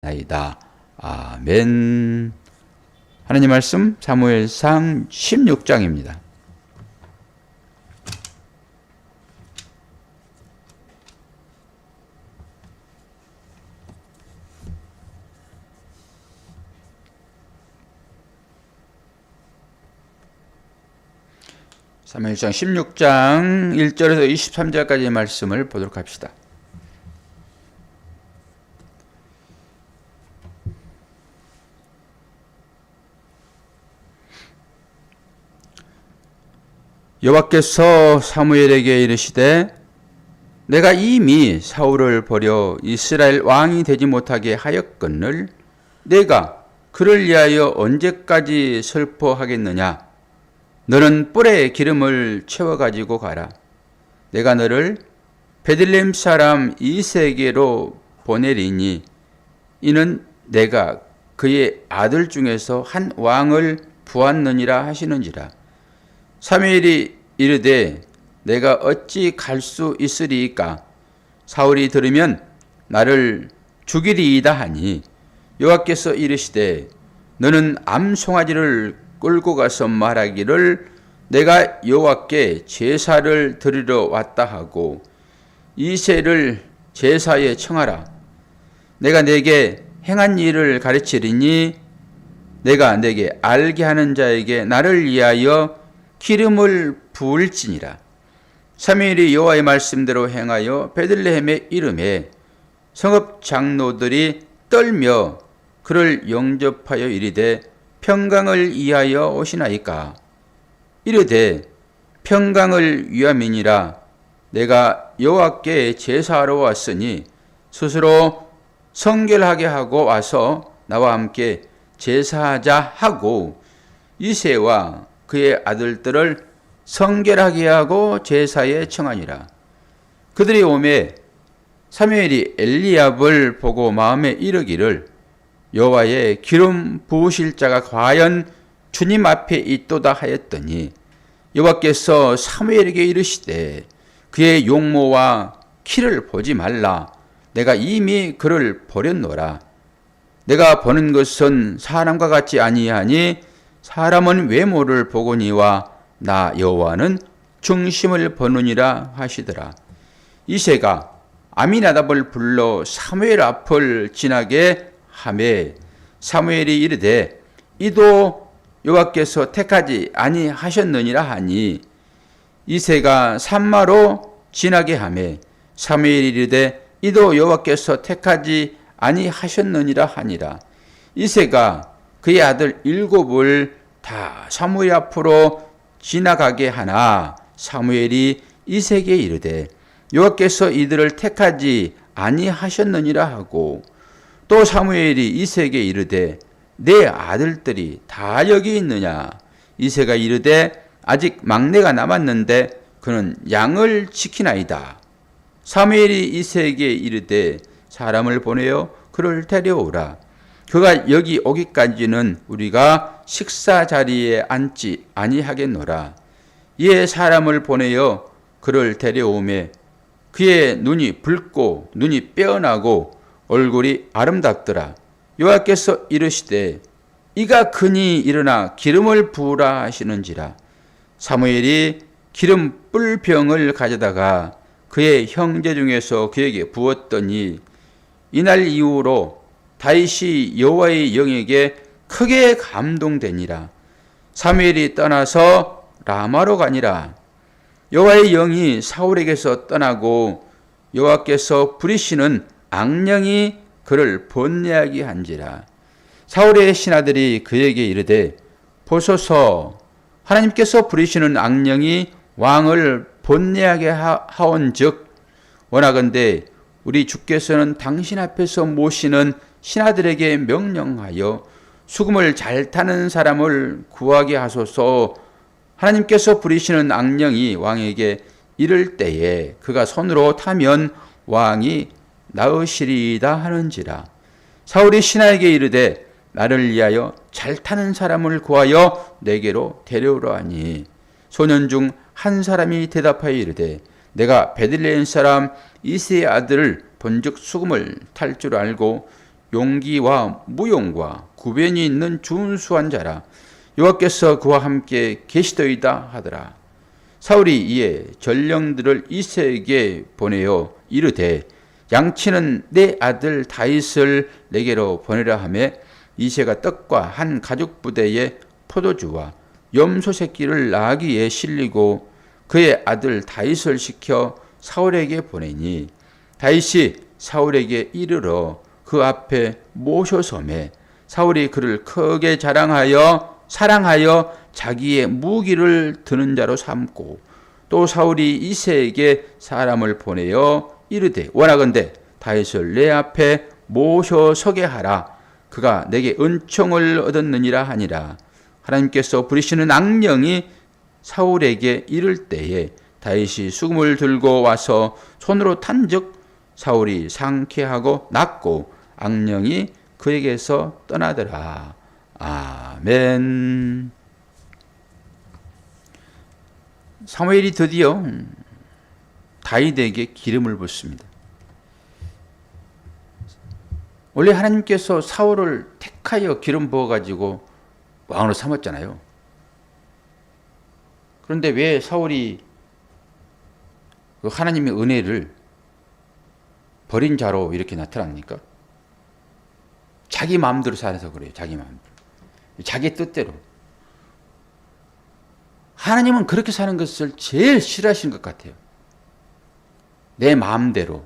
나이다. 아멘. 하나님 말씀 사무엘상 16장입니다. 사무엘상 16장 1절에서 23절까지의 말씀을 보도록 합시다. 여호와께서 사무엘에게 이르시되 내가 이미 사울을 버려 이스라엘 왕이 되지 못하게 하였거늘 내가 그를 위하여 언제까지 슬퍼하겠느냐. 너는 뿔에 기름을 채워 가지고 가라. 내가 너를 베들레헴 사람 이새에게로 보내리니 이는 내가 그의 아들 중에서 한 왕을 부었느니라 하시는지라. 사무엘이 이르되 내가 어찌 갈 수 있으리이까. 사울이 들으면 나를 죽이리이다 하니 여호와께서 이르시되 너는 암송아지를 끌고 가서 말하기를 내가 여호와께 제사를 드리러 왔다 하고 이새를 제사에 청하라. 내가 내게 행한 일을 가르치리니 내가 내게 알게 하는 자에게 나를 위하여 기름을 부을지니라. 사무엘이 여호와의 말씀대로 행하여 베들레헴에 이르매 성읍 장로들이 떨며 그를 영접하여 이르되 평강을 위하여 오시나이까. 이르되 평강을 위함이니라. 내가 여호와께 제사하러 왔으니 스스로 성결하게 하고 와서 나와 함께 제사하자 하고 이새와 그의 아들들을 성결하게 하고 제사에 청하니라. 그들이 오매 사무엘이 엘리압을 보고 마음에 이르기를 여호와의 기름 부으실 자가 과연 주님 앞에 있도다 하였더니 여호와께서 사무엘에게 이르시되 그의 용모와 키를 보지 말라. 내가 이미 그를 버렸노라. 내가 보는 것은 사람과 같지 아니하니 사람은 외모를 보거니와 나 여호와는 중심을 보느니라 하시더라. 이새가 아미나답을 불러 사무엘 앞을 지나게 하매 사무엘이 이르되 이도 여호와께서 택하지 아니하셨느니라 하니 이새가 산마로 지나게 하매 사무엘이 이르되 이도 여호와께서 택하지 아니하셨느니라 하니라. 이새가 그의 아들 7을 다 사무엘 앞으로 지나가게 하나 사무엘이 이새에게 이르되 여호와께서 이들을 택하지 아니하셨느니라 하고 또 사무엘이 이새에게 이르되 내 아들들이 다 여기 있느냐. 이새가 이르되 아직 막내가 남았는데 그는 양을 지키나이다. 사무엘이 이새에게 이르되 사람을 보내어 그를 데려오라. 그가 여기 오기까지는 우리가 식사 자리에 앉지 아니하겠노라. 이에 사람을 보내어 그를 데려오매 그의 눈이 붉고 눈이 빼어나고 얼굴이 아름답더라. 여호와께서 이르시되 이가 그니 일어나 기름을 부으라 하시는지라. 사무엘이 기름 뿔병을 가져다가 그의 형제 중에서 그에게 부었더니 이날 이후로 다윗이 여호와의 영에게 크게 감동되니라. 사무엘이 떠나서 라마로 가니라. 여호와의 영이 사울에게서 떠나고 여호와께서 부리시는 악령이 그를 번뇌하게 한지라. 사울의 신하들이 그에게 이르되 보소서 하나님께서 부리시는 악령이 왕을 번뇌하게 하온즉 원하건대 우리 주께서는 당신 앞에서 모시는 신하들에게 명령하여 수금을 잘 타는 사람을 구하게 하소서. 하나님께서 부리시는 악령이 왕에게 이를 때에 그가 손으로 타면 왕이 나으시리이다 하는지라. 사울이 신하에게 이르되 나를 위하여 잘 타는 사람을 구하여 내게로 데려오라 하니 소년 중 한 사람이 대답하여 이르되 내가 베들레헴 사람 이새의 아들을 본즉 수금을 탈 줄 알고 용기와 무용과 구변이 있는 준수한 자라. 여호와께서 그와 함께 계시더이다 하더라. 사울이 이에 전령들을 이새에게 보내어 이르되 양치는 내 아들 다윗을 내게로 보내라 하며 이새가 떡과 한 가죽 부대에 포도주와 염소 새끼를 나귀에 실리고 그의 아들 다윗을 시켜 사울에게 보내니 다윗이 사울에게 이르러 그 앞에 모셔서매 사울이 그를 크게 사랑하여 자기의 무기를 드는 자로 삼고 또 사울이 이새에게 사람을 보내어 이르되 원하건대 다윗을 내 앞에 모셔서게 하라. 그가 내게 은총을 얻었느니라 하니라. 하나님께서 부리시는 악령이 사울에게 이를 때에 다윗이 수금을 들고 와서 손으로 탄즉 사울이 상쾌하고 낫고 악령이 그에게서 떠나더라. 아멘. 사무엘이 드디어 다윗에게 기름을 붓습니다. 원래 하나님께서 사울을 택하여 기름 부어가지고 왕으로 삼았잖아요. 그런데 왜 사울이 그 하나님의 은혜를 버린 자로 이렇게 나타납니까? 자기 마음대로 살아서 그래요. 자기 마음대로. 자기 뜻대로. 하나님은 그렇게 사는 것을 제일 싫어하시는 것 같아요. 내 마음대로.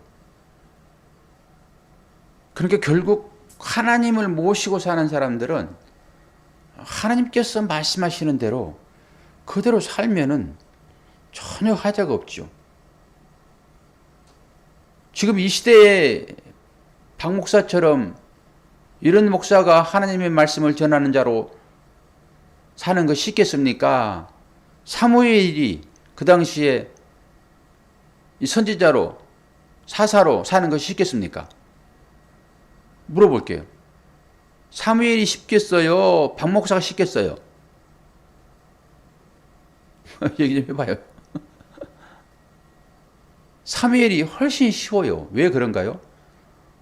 그러니까 결국 하나님을 모시고 사는 사람들은 하나님께서 말씀하시는 대로 그대로 살면은 전혀 하자가 없죠. 지금 이 시대에 박 목사처럼 이런 목사가 하나님의 말씀을 전하는 자로 사는 거 쉽겠습니까? 사무엘이 그 당시에 이 선지자로 사사로 사는 거 쉽겠습니까? 물어볼게요. 사무엘이 쉽겠어요? 박 목사가 쉽겠어요? 얘기 좀 해봐요. 사무엘이 훨씬 쉬워요. 왜 그런가요?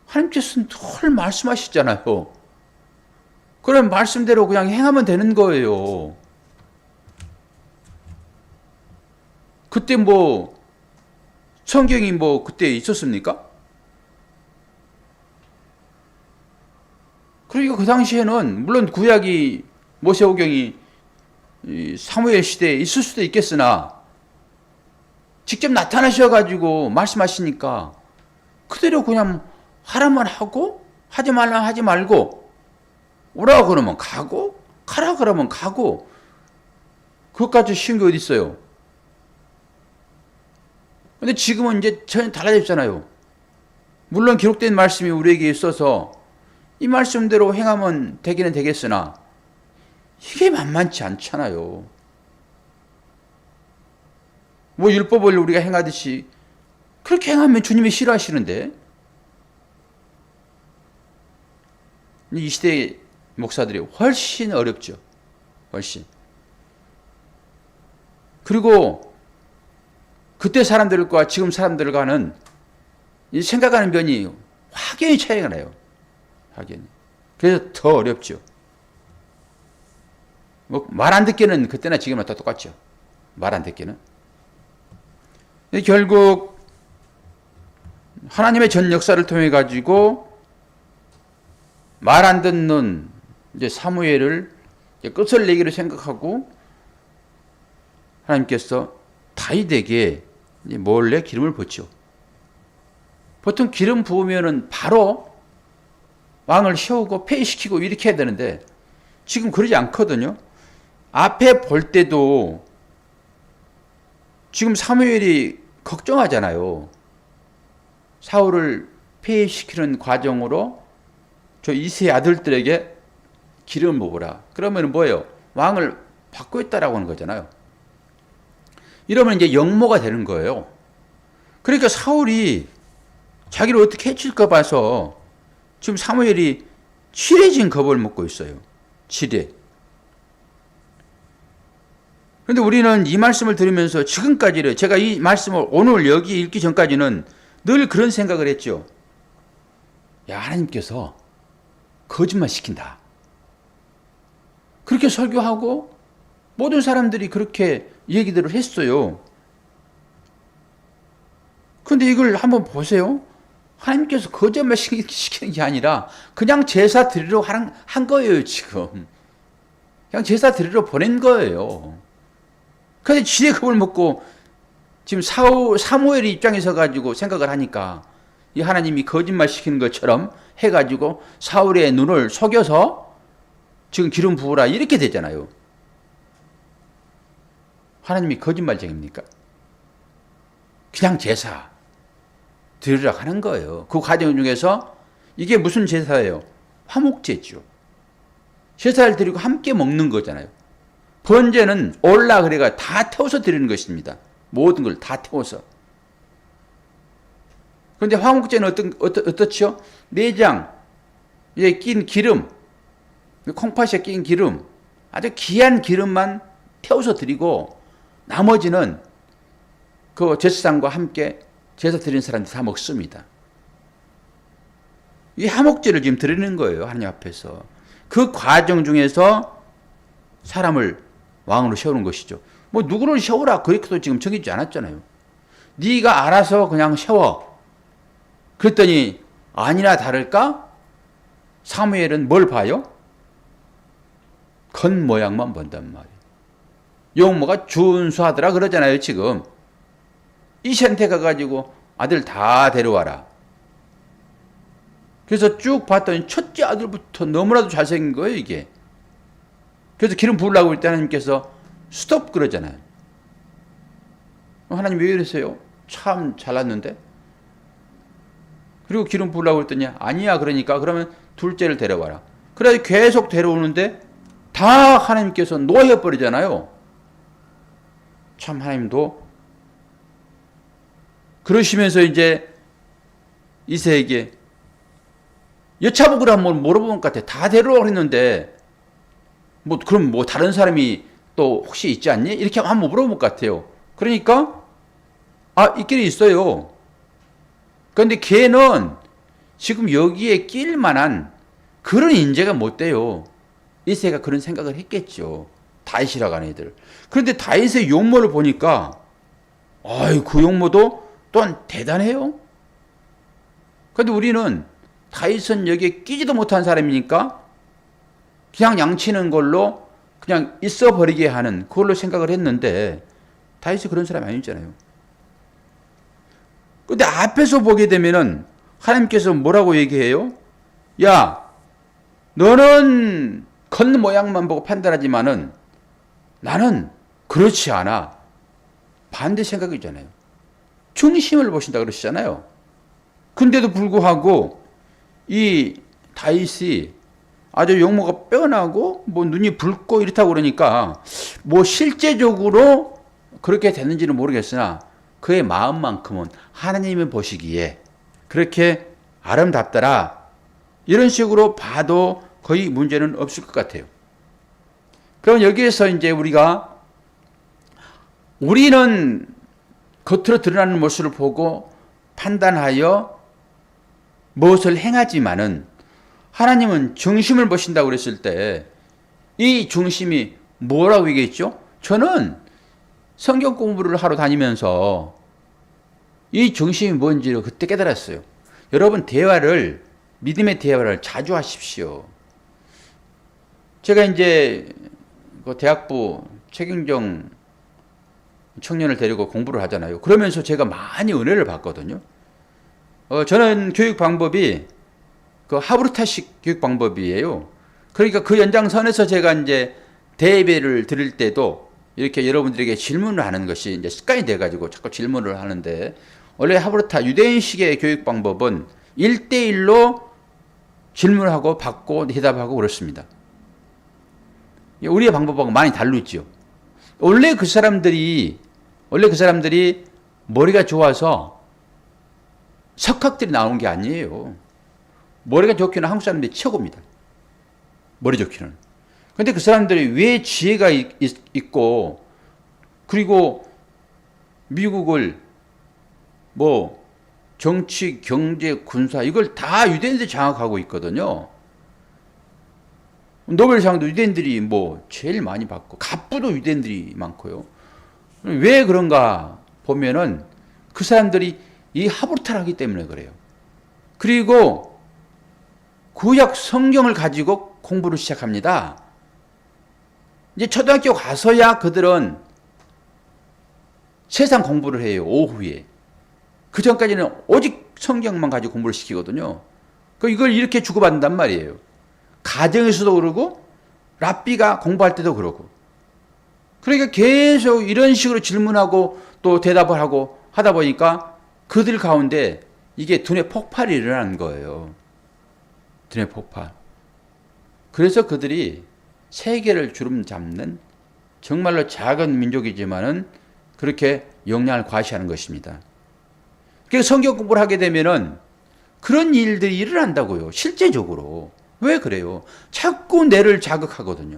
하나님께서는 늘 말씀하시잖아요. 그럼 말씀대로 그냥 행하면 되는 거예요. 그때 성경이 그때 있었습니까? 그러니까 그 당시에는 물론 구약이 모세오경이 사무엘 시대에 있을 수도 있겠으나 직접 나타나셔가지고 말씀하시니까 그대로 그냥 하라면 하고 하지 말라면 하지 말고 오라고 그러면 가고 가라 그러면 가고 그것까지 쉬운 게 어디 있어요? 근데 지금은 이제 전혀 달라졌잖아요. 물론 기록된 말씀이 우리에게 있어서 이 말씀대로 행하면 되기는 되겠으나 이게 만만치 않잖아요. 율법을 우리가 행하듯이 그렇게 행하면 주님이 싫어하시는데 이 시대의 목사들이 훨씬 어렵죠. 훨씬. 그리고 그때 사람들과 지금 사람들과는 이 생각하는 면이 확연히 차이가 나요. 확연히. 그래서 더 어렵죠. 말 안 듣기는 그때나 지금이나 다 똑같죠. 말 안 듣기는. 결국 하나님의 전 역사를 통해 가지고 말 안 듣는 이제 사무엘을 끝을 내기로 생각하고 하나님께서 다윗에게 몰래 기름을 붓죠. 보통 기름 부으면은 바로 왕을 세우고 폐위시키고 이렇게 해야 되는데 지금 그러지 않거든요. 앞에 볼 때도 지금 사무엘이 걱정하잖아요. 사울을 폐위시키는 과정으로 저 이새의 아들들에게 기름을 부으라. 그러면 뭐예요? 왕을 받고 있다라고 하는 거잖아요. 이러면 이제 역모가 되는 거예요. 그러니까 사울이 자기를 어떻게 해칠까 봐서 지금 사무엘이 칠해진 겁을 먹고 있어요. 칠해. 그런데 우리는 이 말씀을 들으면서 지금까지는 제가 이 말씀을 오늘 여기 읽기 전까지는 늘 그런 생각을 했죠. 야, 하나님께서 거짓말 시킨다. 그렇게 설교하고 모든 사람들이 그렇게 얘기들을 했어요. 근데 이걸 한번 보세요. 하나님께서 거짓말 시키는 게 아니라 그냥 제사 드리러 한 거예요, 지금. 그냥 제사 드리러 보낸 거예요. 근데 지혜 겁을 먹고 지금 사무엘 입장에서 가지고 생각을 하니까 이 하나님이 거짓말 시키는 것처럼 해가지고 사울의 눈을 속여서 지금 기름 부으라 이렇게 되잖아요. 하나님이 거짓말쟁입니까? 그냥 제사 드리라 하는 거예요. 그 과정 중에서 이게 무슨 제사예요? 화목제죠. 제사를 드리고 함께 먹는 거잖아요. 번제는 올라 그래가 다 태워서 드리는 것입니다. 모든 걸 다 태워서. 그런데 화목제는 어떻죠? 내장에 낀 기름, 콩팥에 낀 기름, 아주 귀한 기름만 태워서 드리고 나머지는 그 제사장과 함께 제사 드리는 사람들이 다 먹습니다. 이 화목제를 지금 드리는 거예요. 하나님 앞에서. 그 과정 중에서 사람을 왕으로 세우는 것이죠. 뭐 누구를 세우라 그렇게도 지금 정해지지 않았잖아요. 네가 알아서 그냥 세워. 그랬더니 아니나 다를까? 사무엘은 뭘 봐요? 겉모양만 본단 말이에요. 용모가 준수하더라 그러잖아요, 지금. 이새한테 가가지고 아들 다 데려와라. 그래서 쭉 봤더니 첫째 아들부터 너무나도 잘생긴 거예요, 이게. 그래서 기름 부으려고 할 때 하나님께서 스톱 그러잖아요. 하나님 왜 이러세요? 참 잘났는데? 그리고 기름 부으려고 했더니 아니야 그러니까 그러면 둘째를 데려와라. 그래서 계속 데려오는데 다 하나님께서 노해버리잖아요. 참 하나님도 그러시면서 이제 이새에게 여차복을 한번 물어본 것 같아. 다 데려오라고 했는데 그럼 다른 사람이 또 혹시 있지 않니? 이렇게 한번 물어본 것 같아요. 그러니까 있긴 있어요. 그런데 걔는 지금 여기에 낄 만한 그런 인재가 못 돼요. 이새가 그런 생각을 했겠죠. 다윗이라고 하는 애들. 그런데 다윗의 용모를 보니까 그 용모도 또한 대단해요. 그런데 우리는 다윗은 여기에 끼지도 못한 사람이니까 그냥 양치는 걸로 그냥 있어버리게 하는 그걸로 생각을 했는데 다윗이 그런 사람이 아니잖아요. 그런데 앞에서 보게 되면은 하나님께서 뭐라고 얘기해요? 야, 너는 겉모양만 보고 판단하지만은 나는 그렇지 않아. 반대 생각이잖아요. 중심을 보신다 그러시잖아요. 근데도 불구하고 이 다윗이 아주 용모가 뼈나고 눈이 붉고 이렇다고 그러니까 실제적으로 그렇게 됐는지는 모르겠으나 그의 마음만큼은 하나님이 보시기에 그렇게 아름답더라. 이런 식으로 봐도 거의 문제는 없을 것 같아요. 그럼 여기에서 이제 우리는 겉으로 드러나는 모습을 보고 판단하여 무엇을 행하지만은 하나님은 중심을 보신다고 그랬을 때 이 중심이 뭐라고 얘기했죠? 저는 성경 공부를 하러 다니면서 이 중심이 뭔지를 그때 깨달았어요. 여러분 믿음의 대화를 자주 하십시오. 제가 이제 그 대학부 최경정 청년을 데리고 공부를 하잖아요. 그러면서 제가 많이 은혜를 받거든요. 저는 교육 방법이 그 하브르타식 교육 방법이에요. 그러니까 그 연장선에서 제가 이제 대예배를 드릴 때도 이렇게 여러분들에게 질문을 하는 것이 이제 습관이 돼가지고 자꾸 질문을 하는데 원래 하브르타 유대인식의 교육 방법은 1대1로 질문하고 받고 대답하고 그렇습니다. 우리의 방법하고 많이 다르죠. 원래 그 사람들이 머리가 좋아서 석학들이 나온 게 아니에요. 머리가 좋기는 한국 사람들이 최고입니다. 머리 좋기는. 그런데 그 사람들이 왜 지혜가 있고 그리고 미국을 정치, 경제, 군사 이걸 다 유대인들이 장악하고 있거든요. 노벨상도 유대인들이 뭐 제일 많이 받고 갑부도 유대인들이 많고요. 왜 그런가 보면은 그 사람들이 이 하부탈하기 때문에 그래요. 그리고 구약 성경을 가지고 공부를 시작합니다. 이제 초등학교 가서야 그들은 세상 공부를 해요. 오후에. 그 전까지는 오직 성경만 가지고 공부를 시키거든요. 이걸 이렇게 주고받는단 말이에요. 가정에서도 그러고 랍비가 공부할 때도 그러고. 그러니까 계속 이런 식으로 질문하고 또 대답을 하고 하다 보니까 그들 가운데 이게 두뇌 폭발이 일어나는 거예요. 두뇌 폭발. 그래서 그들이 세계를 주름 잡는 정말로 작은 민족이지만은 그렇게 역량을 과시하는 것입니다. 그래서 성경 공부를 하게 되면은 그런 일들이 일어난다고요. 실제적으로. 왜 그래요? 자꾸 뇌를 자극하거든요.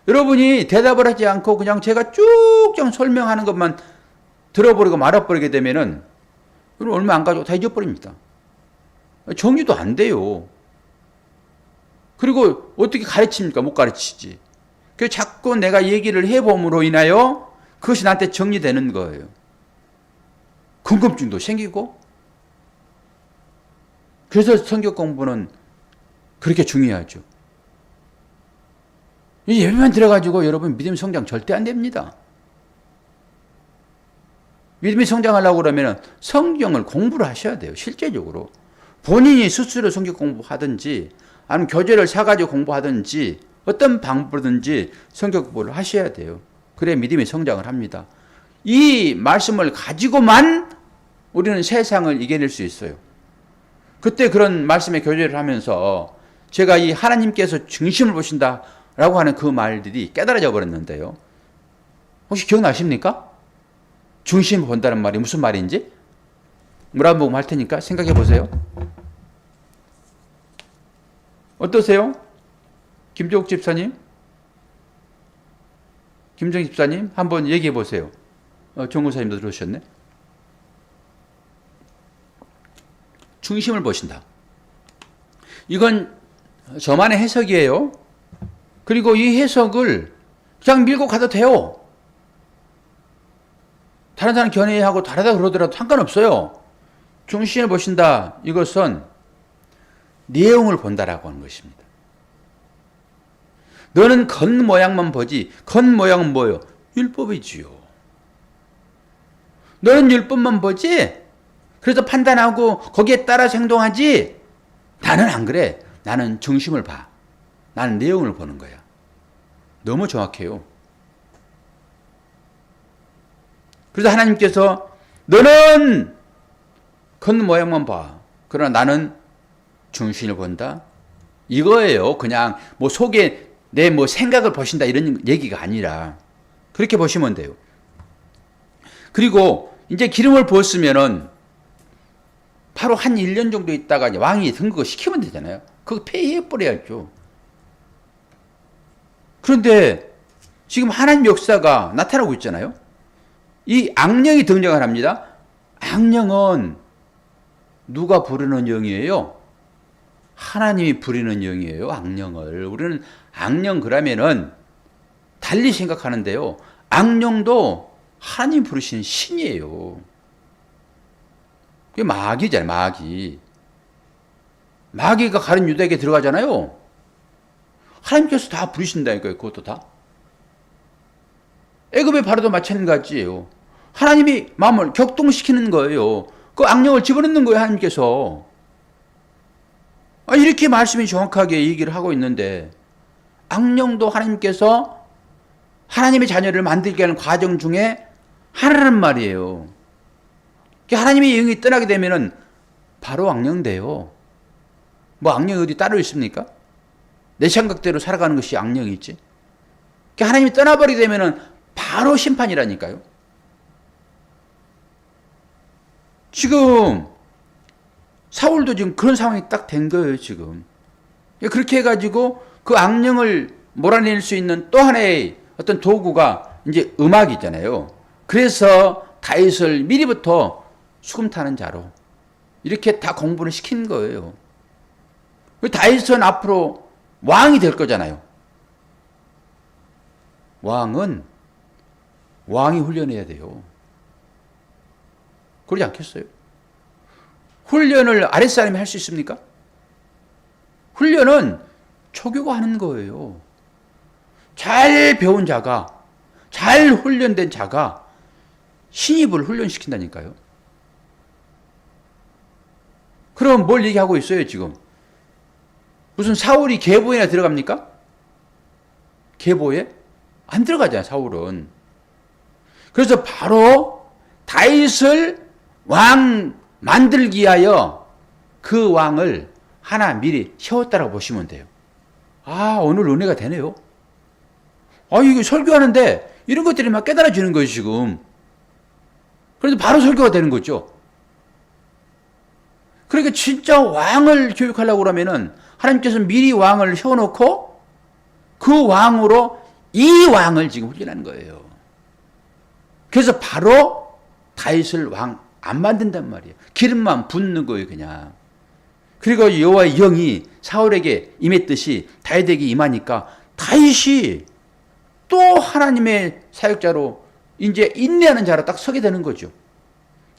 여러분이 대답을 하지 않고 그냥 제가 쭉쭉 설명하는 것만 들어버리고 말아버리게 되면은 얼마 안 가지고 다 잊어버립니다. 정리도 안 돼요. 그리고 어떻게 가르칩니까? 못 가르치지. 그래서 자꾸 내가 얘기를 해봄으로 인하여 그것이 나한테 정리되는 거예요. 궁금증도 생기고. 그래서 성경 공부는 그렇게 중요하죠. 이 예배만 들어가지고 여러분 믿음 성장 절대 안 됩니다. 믿음이 성장하려고 그러면 성경을 공부를 하셔야 돼요. 실제적으로. 본인이 스스로 성경 공부하든지 아니면 교재를 사가지고 공부하든지 어떤 방법이든지 성경 공부를 하셔야 돼요. 그래야 믿음이 성장을 합니다. 이 말씀을 가지고만 우리는 세상을 이겨낼 수 있어요. 그때 그런 말씀의 교제를 하면서 제가 이 하나님께서 중심을 보신다라고 하는 그 말들이 깨달아져 버렸는데요. 혹시 기억나십니까? 중심을 본다는 말이 무슨 말인지? 물어보고 할 테니까 생각해 보세요. 어떠세요? 김종욱 집사님? 김정희 집사님? 한번 얘기해 보세요. 정고사님도 들으셨네. 중심을 보신다. 이건 저만의 해석이에요. 그리고 이 해석을 그냥 밀고 가도 돼요. 다른 사람 견해하고 다르다 그러더라도 상관없어요. 중심을 보신다. 이것은 내용을 본다라고 하는 것입니다. 너는 겉모양만 보지. 겉모양은 뭐예요? 율법이지요. 너는 율법만 보지. 그래서 판단하고 거기에 따라서 행동하지. 나는 안 그래. 나는 중심을 봐. 나는 내용을 보는 거야. 너무 정확해요. 그래서 하나님께서 너는 겉모양만 봐. 그러나 나는 중심을 본다. 이거예요. 그냥 뭐 속에 내 뭐 생각을 보신다 이런 얘기가 아니라 그렇게 보시면 돼요. 그리고 이제 기름을 부었으면은 바로 한 1년 정도 있다가 왕이 등극을 시키면 되잖아요. 그거 폐해버려야죠. 그런데 지금 하나님 역사가 나타나고 있잖아요. 이 악령이 등장을 합니다. 악령은 누가 부르는 영이에요? 하나님이 부리는 영이에요. 악령을. 우리는 악령 그러면은 달리 생각하는데요. 악령도 하나님 부르시는 신이에요. 그게 마귀잖아요. 마귀. 마귀가 가른 유다에게 들어가잖아요. 하나님께서 다 부르신다니까요. 그것도 다. 애굽의 바로도 마찬가지예요. 하나님이 마음을 격동시키는 거예요. 그 악령을 집어넣는 거예요. 하나님께서. 이렇게 말씀이 정확하게 얘기를 하고 있는데 악령도 하나님께서 하나님의 자녀를 만들게 하는 과정 중에 하나란 말이에요. 하나님의 영이 떠나게 되면은 바로 악령돼요. 뭐 악령이 어디 따로 있습니까? 내 생각대로 살아가는 것이 악령이지. 하나님이 떠나버리게 되면은 바로 심판이라니까요. 지금 사울도 지금 그런 상황이 딱 된 거예요, 지금. 그렇게 해가지고 그 악령을 몰아낼 수 있는 또 하나의 어떤 도구가 이제 음악이잖아요. 그래서 다윗을 미리부터 수금 타는 자로 이렇게 다 공부를 시킨 거예요. 다윗은 앞으로 왕이 될 거잖아요. 왕이 훈련해야 돼요. 그러지 않겠어요? 훈련을 아랫사람이 할 수 있습니까? 훈련은 초교가 하는 거예요. 잘 배운 자가, 잘 훈련된 자가 신입을 훈련시킨다니까요. 그럼 뭘 얘기하고 있어요, 지금? 무슨 사울이 계보에나 들어갑니까? 계보에? 안 들어가잖아요, 사울은. 그래서 바로 다윗을 왕 만들기 위하여 그 왕을 하나 미리 세웠다라고 보시면 돼요. 아, 오늘 은혜가 되네요. 아, 이거 설교하는데 이런 것들이 막 깨달아지는 거예요, 지금. 그래서 바로 설교가 되는 거죠. 그러니까 진짜 왕을 교육하려고 그러면은 하나님께서 미리 왕을 세워놓고 그 왕으로 이 왕을 지금 훈련하는 거예요. 그래서 바로 다윗을 왕 안 만든단 말이에요. 기름만 붓는 거예요, 그냥. 그리고 여호와의 영이 사울에게 임했듯이 다윗에게 임하니까 다윗이 또 하나님의 사역자로 이제 인내하는 자로 딱 서게 되는 거죠.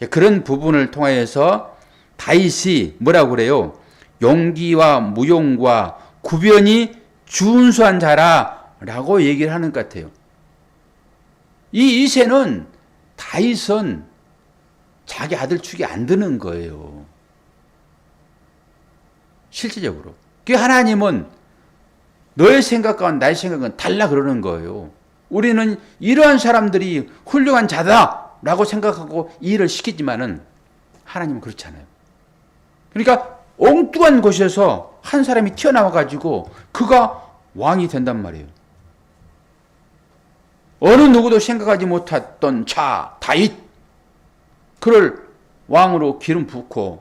그런 부분을 통하여서 다윗이 뭐라고 그래요? 용기와 무용과 구변이 준수한 자라라고 얘기를 하는 것 같아요. 이 이새는 다윗은 자기 아들 축이 안 드는 거예요. 실질적으로. 그 하나님은 너의 생각과 나의 생각은 달라 그러는 거예요. 우리는 이러한 사람들이 훌륭한 자다라고 생각하고 일을 시키지만은 하나님은 그렇지 않아요. 그러니까 엉뚱한 곳에서 한 사람이 튀어나와 가지고 그가 왕이 된단 말이에요. 어느 누구도 생각하지 못했던 자 다윗, 그를 왕으로 기름 붓고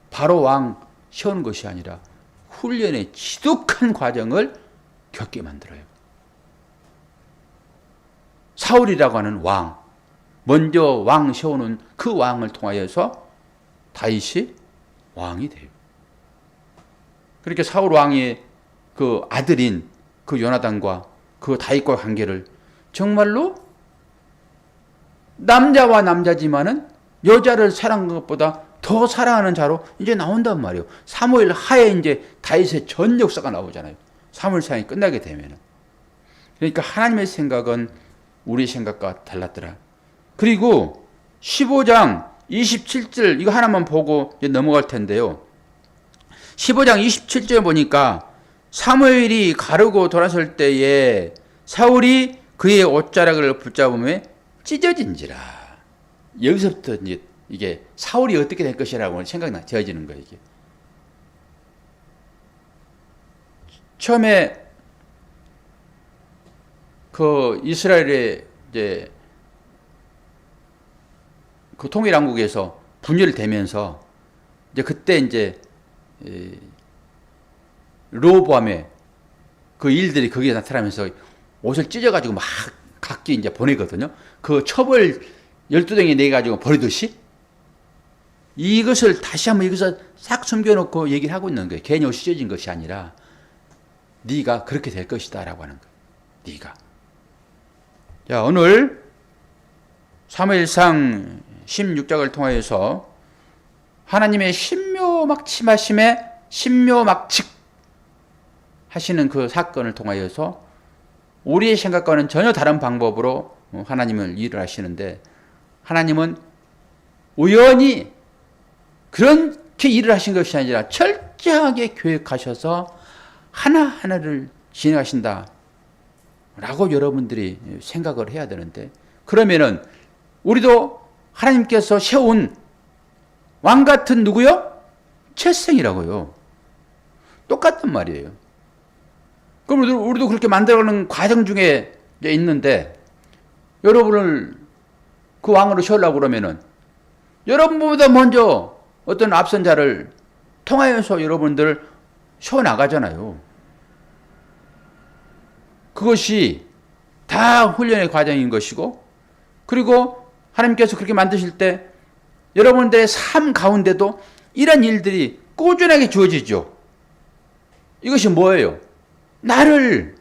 바로 왕 세우는 것이 아니라 훈련의 지독한 과정을 겪게 만들어요. 사울이라고 하는 왕, 먼저 왕 세우는 그 왕을 통하여서 다윗이 왕이 돼요. 그렇게 사울 왕의 그 아들인 그 요나단과 그 다윗과의 관계를 정말로 남자와 남자지만은 여자를 사랑하는 것보다 더 사랑하는 자로 이제 나온단 말이에요. 사무엘 하에 이제 다윗의 전 역사가 나오잖아요. 사무엘상이 끝나게 되면은. 그러니까 하나님의 생각은 우리 생각과 달랐더라. 그리고 15장 27절 이거 하나만 보고 이제 넘어갈 텐데요. 15장 27절 보니까 사무엘이 가르고 돌아설 때에 사울이 그의 옷자락을 붙잡으며 찢어진지라. 여기서부터 이제 이게 사울이 어떻게 될 것이라고 생각이 되어지는 거예요. 이게. 처음에 그 이스라엘의 이제 그 통일왕국에서 분열되면서 이제 그때 이제 르호보암의 그 일들이 거기에 나타나면서 옷을 찢어가지고 막 각기 이제 보내거든요. 그 첩을 12덩이 내가지고 버리듯이 이것을 다시 한번 여기서 싹 숨겨놓고 얘기를 하고 있는 거예요. 괜히 옷이 찢어진 것이 아니라 네가 그렇게 될 것이다 라고 하는 거예요. 네가. 자, 오늘 사무엘상 16장을 통하여서 하나님의 신묘막침하심에 신묘막측 하시는 그 사건을 통하여서 우리의 생각과는 전혀 다른 방법으로 하나님을 일을 하시는데 하나님은 우연히 그렇게 일을 하신 것이 아니라 철저하게 계획하셔서 하나하나를 진행하신다 라고 여러분들이 생각을 해야 되는데 그러면은 우리도 하나님께서 세운 왕 같은 누구요? 채생이라고요. 똑같단 말이에요. 그럼 우리도 그렇게 만들어가는 과정 중에 있는데 여러분을 그 왕으로 세우려고 그러면은 여러분보다 먼저 어떤 앞선 자를 통하여서 여러분들 세워나가잖아요. 그것이 다 훈련의 과정인 것이고 그리고 하나님께서 그렇게 만드실 때 여러분들의 삶 가운데도 이런 일들이 꾸준하게 주어지죠. 이것이 뭐예요? 나를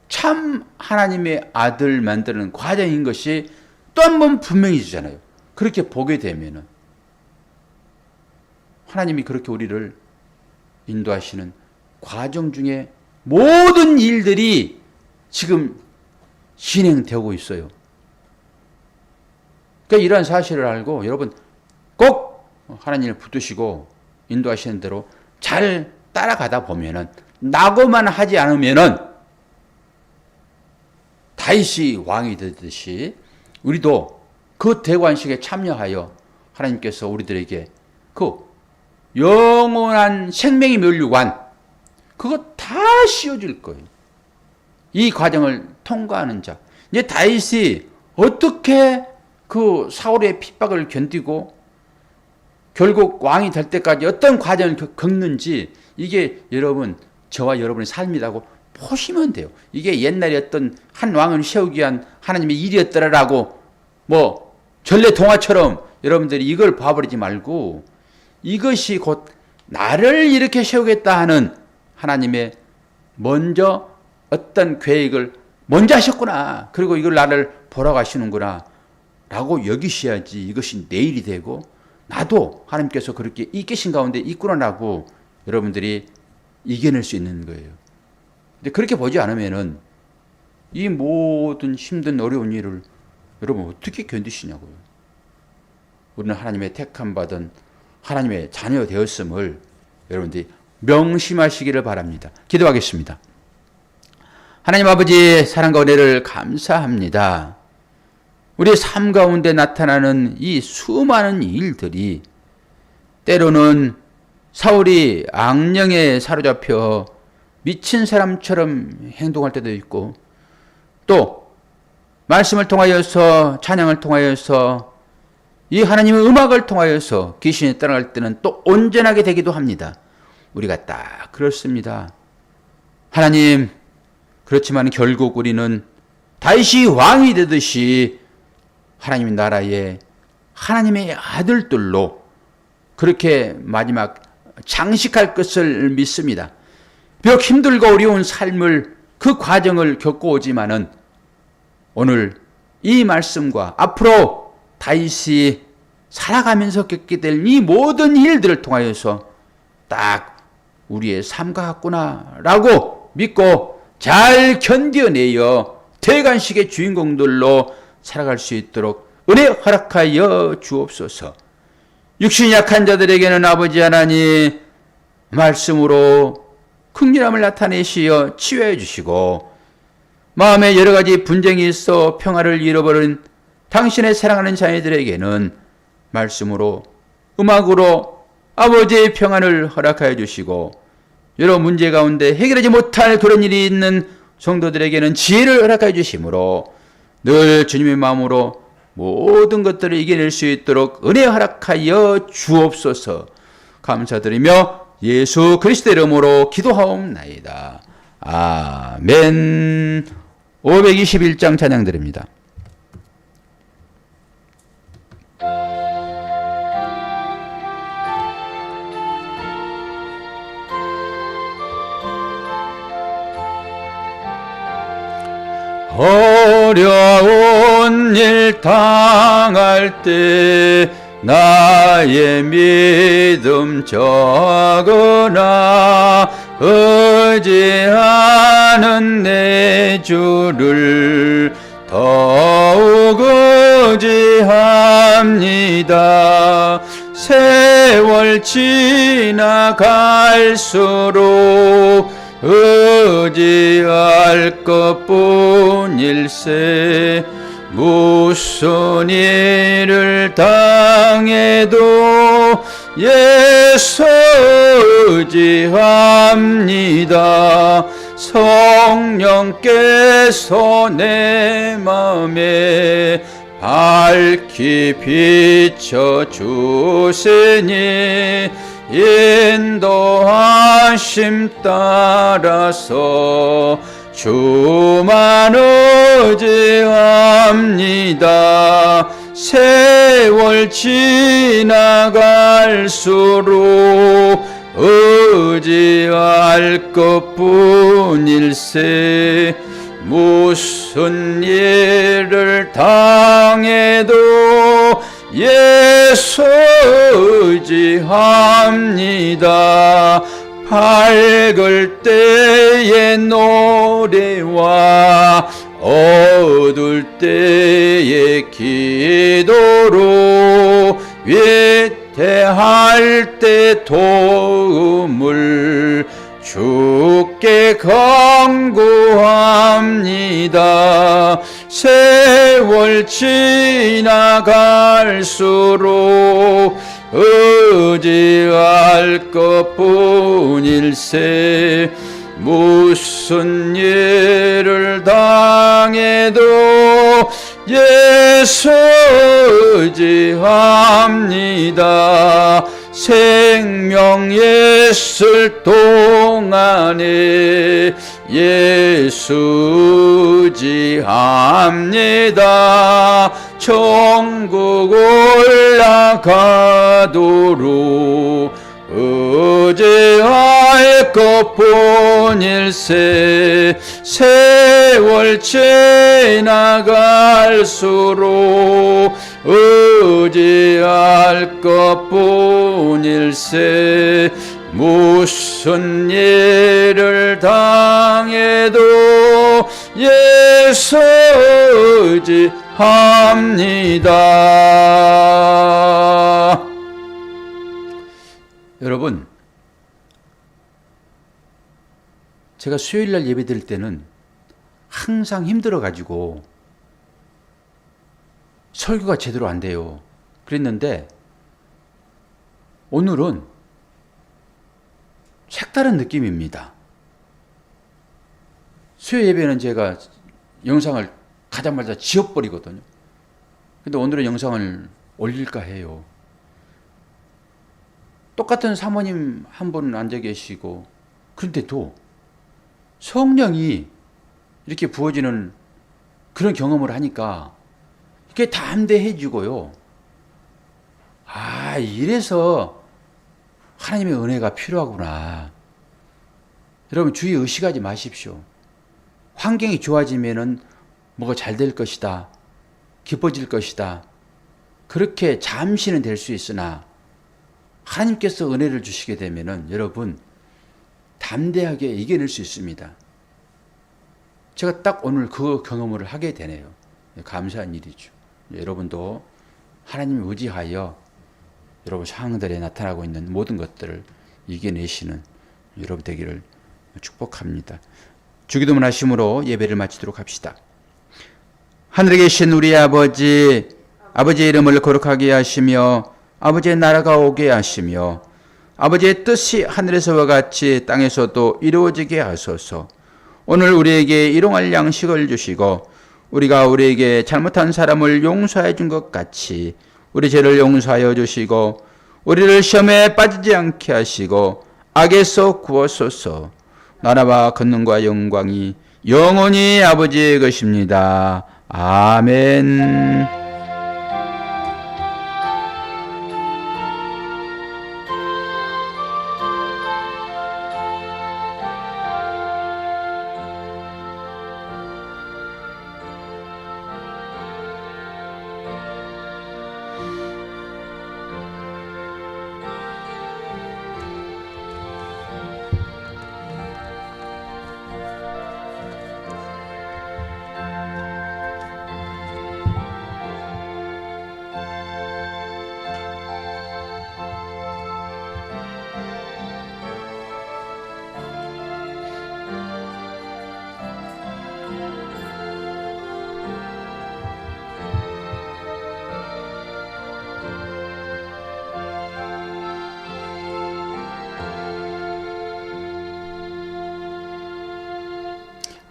참 하나님의 아들 만드는 과정인 것이 또 한 번 분명해지잖아요. 그렇게 보게 되면은 하나님이 그렇게 우리를 인도하시는 과정 중에 모든 일들이 지금 진행되고 있어요. 그러니까 이러한 사실을 알고 여러분 꼭 하나님을 붙드시고 인도하시는 대로 잘 따라가다 보면은, 낙오만 하지 않으면은 다윗이 왕이 되듯이 우리도 그 대관식에 참여하여 하나님께서 우리들에게 그 영원한 생명의 면류관, 그거 다 씌워줄 거예요. 이 과정을 통과하는 자. 이제 다윗이 어떻게 그 사울의 핍박을 견디고 결국 왕이 될 때까지 어떤 과정을 겪는지, 이게 여러분, 저와 여러분의 삶이라고 보시면 돼요. 이게 옛날에 어떤 한 왕을 세우기 위한 하나님의 일이었더라라고 뭐 전래 동화처럼 여러분들이 이걸 봐버리지 말고, 이것이 곧 나를 이렇게 세우겠다 하는 하나님의 먼저 어떤 계획을 먼저 하셨구나, 그리고 이걸 나를 보러 가시는구나 라고 여기셔야지 이것이 내 일이 되고, 나도 하나님께서 그렇게 이 계신 가운데 있구나라고 여러분들이 이겨낼 수 있는 거예요. 근데 그렇게 보지 않으면은 이 모든 힘든 어려운 일을 여러분 어떻게 견디시냐고요. 우리는 하나님의 택함 받은 하나님의 자녀 되었음을 여러분들이 명심하시기를 바랍니다. 기도하겠습니다. 하나님 아버지, 사랑과 은혜를 감사합니다. 우리의 삶 가운데 나타나는 이 수많은 일들이 때로는 사울이 악령에 사로잡혀 미친 사람처럼 행동할 때도 있고, 또 말씀을 통하여서, 찬양을 통하여서, 이 하나님의 음악을 통하여서 귀신이 떠나갈 때는 또 온전하게 되기도 합니다. 우리가 딱 그렇습니다. 하나님, 그렇지만 결국 우리는 다윗이 왕이 되듯이 하나님의 나라에 하나님의 아들들로 그렇게 마지막 장식할 것을 믿습니다. 비록 힘들고 어려운 삶을, 그 과정을 겪어오지만은 오늘 이 말씀과 앞으로 다윗이 살아가면서 겪게 될 이 모든 일들을 통하여서 딱 우리의 삶과 같구나라고 믿고 잘 견뎌내어 대관식의 주인공들로 살아갈 수 있도록 은혜 허락하여 주옵소서. 육신이 약한 자들에게는 아버지 하나님 말씀으로 긍휼함을 나타내시어 치유해 주시고, 마음에 여러 가지 분쟁이 있어 평화를 잃어버린 당신의 사랑하는 자녀들에게는 말씀으로, 음악으로 아버지의 평안을 허락하여 주시고, 여러 문제 가운데 해결하지 못할 그런 일이 있는 성도들에게는 지혜를 허락하여 주심으로 늘 주님의 마음으로 모든 것들을 이겨낼 수 있도록 은혜 허락하여 주옵소서. 감사드리며 예수 그리스도의 이름으로 기도하옵나이다. 아멘. 521장 찬양 드립니다. 어려운 일 당할 때 나의 믿음 적으나 의지하는 내 주를 더욱 의지합니다. 세월 지나갈수록 의지할 것뿐일세. 무슨 일을 당해도 예수 의지합니다. 성령께서 내 마음에 밝히 비춰주시니 인도하심 따라서 주만 의지합니다. 세월 지나갈수록 의지할 것뿐일세. 무슨 일을 당해도 예수 의지합니다. 밝을 때의 노래와 어두울 때의 기도로 위태할 때 도움을 주께 간구합니다. 세월 지나갈수록 의지할 것뿐일세. 무슨 일을 당해도 예수 의지합니다. 생명 있을 동안에 예수 의지합니다. 천국 올라가도록 의지할 것뿐일세. 세월 지나갈수록 의지할 것뿐일세. 무슨 일을 당해도 예수 의지합니다. 여러분, 제가 수요일날 예배 드릴 때는 항상 힘들어가지고 설교가 제대로 안 돼요. 그랬는데 오늘은 색다른 느낌입니다. 수요 예배는 제가 영상을 가자마자 지워버리거든요. 근데 오늘은 영상을 올릴까 해요. 똑같은 사모님 한 분 앉아 계시고, 그런데도 성령이 이렇게 부어지는 그런 경험을 하니까 이게 담대해지고요. 아, 이래서 하나님의 은혜가 필요하구나. 여러분, 주의 의식하지 마십시오. 환경이 좋아지면은 뭐가 잘 될 것이다, 기뻐질 것이다, 그렇게 잠시는 될 수 있으나 하나님께서 은혜를 주시게 되면은 여러분 담대하게 이겨낼 수 있습니다. 제가 딱 오늘 그 경험을 하게 되네요. 감사한 일이죠. 여러분도 하나님을 의지하여 여러분 상황들에 나타나고 있는 모든 것들을 이겨내시는 여러분 되기를 축복합니다. 주기도문 하심으로 예배를 마치도록 합시다. 하늘에 계신 우리 아버지, 아버지의 이름을 거룩하게 하시며 아버지의 나라가 오게 하시며 아버지의 뜻이 하늘에서와 같이 땅에서도 이루어지게 하소서. 오늘 우리에게 일용할 양식을 주시고 우리가 우리에게 잘못한 사람을 용서해 준 것 같이 우리 죄를 용서하여 주시고 우리를 시험에 빠지지 않게 하시고 악에서 구하소서. 나라와 권능과 영광이 영원히 아버지의 것입니다. 아멘.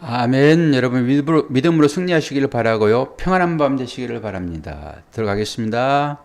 아멘. 여러분 믿음으로 승리하시기를 바라고요. 평안한 밤 되시기를 바랍니다. 들어가겠습니다.